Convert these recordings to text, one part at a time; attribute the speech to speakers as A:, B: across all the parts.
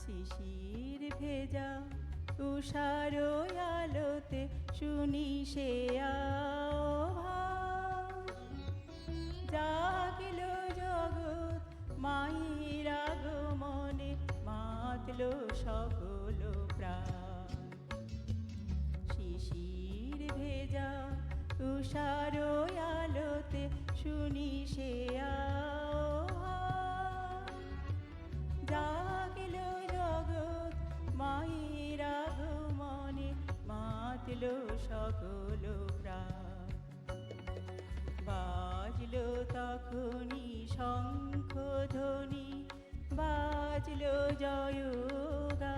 A: শিশির ভেজা তুষার আলোতে শুনি সে আভাস। জাগিল জগৎ মায়ের আগমনে, মাতল সকল প্রাণ। শিশির ভেজা তুষার আলোতে শুনি সে আভাস। জাগিল জগৎ মায়ের আগমনে, মাতল সকল প্রাণ। বাজল তখনই শঙ্খধ্বনি, বাজল জয়গান।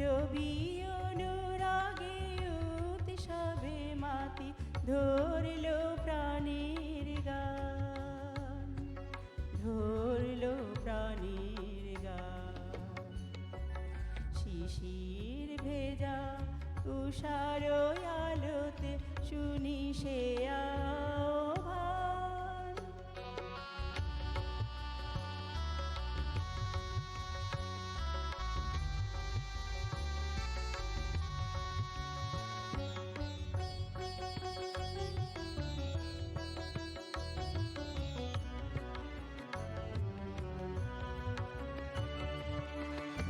A: রবি অনুরাগে উৎসবে মাতি ধরল প্রাণের গান, ধরল প্রাণের গান। শিশির ভেজা তুষার আলোতে শুনি সে আহ্বান।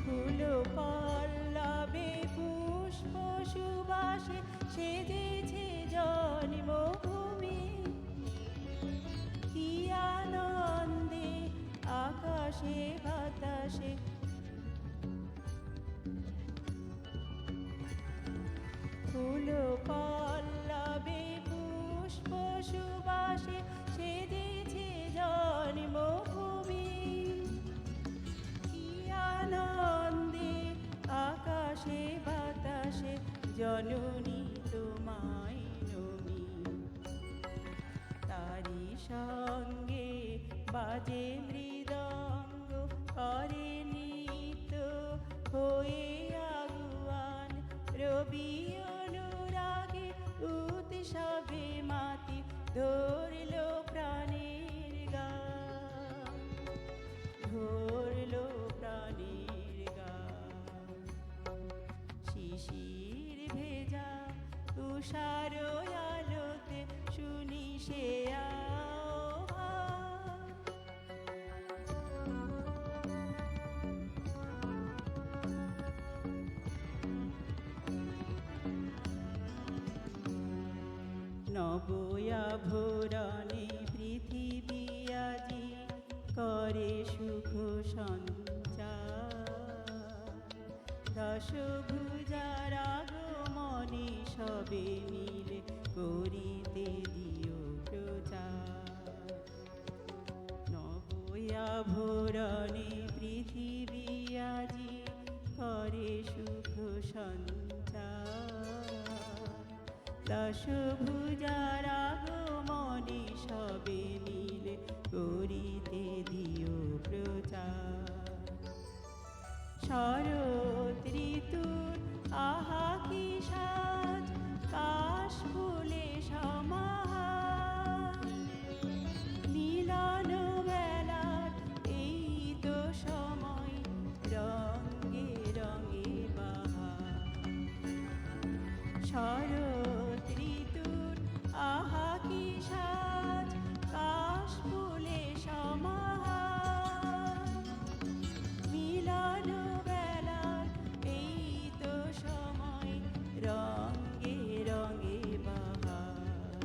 A: ফুল পল্লবে পুষ্প সুবাসে সেজেছে জন্মভূমি। কি আনন্দে আকাশে বাতাসে, ফুল পল্লবে পুষ্প সুবাসে সেজেছে জন্মভূমি। কি আনন্দে আকাশে বাতাসে জননী তোমায় নমি। তারি সঙ্গে বাজে মৃদঙ্গ, করে নৃত্য হয়ে আগুয়ান। রবি অনুরাগে উৎসবে মাতি ধরল প্রাণের গান, ধরল প্রাণের গান। শিশির ভেজা তুষার আলোতে শুনি সে আহ্বান। নবয়াভরণে পৃথিবী আজি করে সুখ সঞ্চার। দশভুজার আগমনে সবে মিলে করিতে দিও প্রচার। নবয়াভরণে পৃথিবী আজি করে সুখ সঞ্চার। দশভুজার আগমনে সবে মিলে করিতে দিও প্রচার। শরৎ ঋতুর আহা কি সাজ, কাশ ফুলে সমাহার। মিলন বেলার এই তো সময়, রঙে রঙে বাহার। শরৎ ঋতুর আহা কি সাজ, কাশ ফুলে সমাহার। মিলন বেলার এই তো সময়, রঙে রঙে বাহার।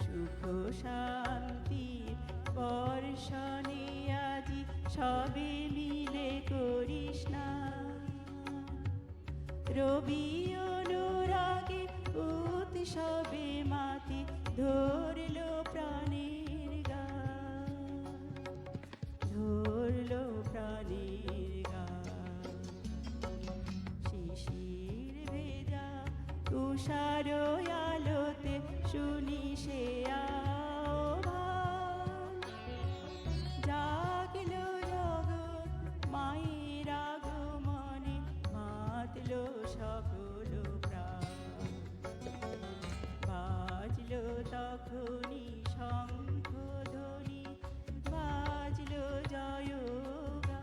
A: সুখ শান্তির বর্ষণে আজি সবে মিলে করিস না। রবি অনুরাগে উৎসবে মাতি ধরল প্রাণের গান, ধরল প্রাণের গান। শিশির ভেজা তুষার আলোতে শুনি সে আহ্বান। জাগল জগৎ মায়ের আগমনে, মাতল সকল প্রাণ। বাজল তখনই শঙ্খধ্বনি, বাজল জয়গান।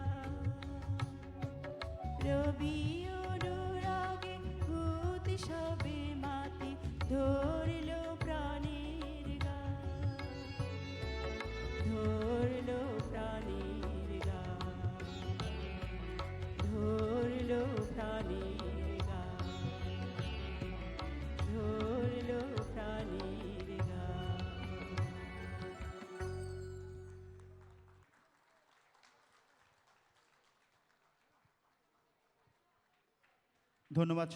B: ধন্যবাদ।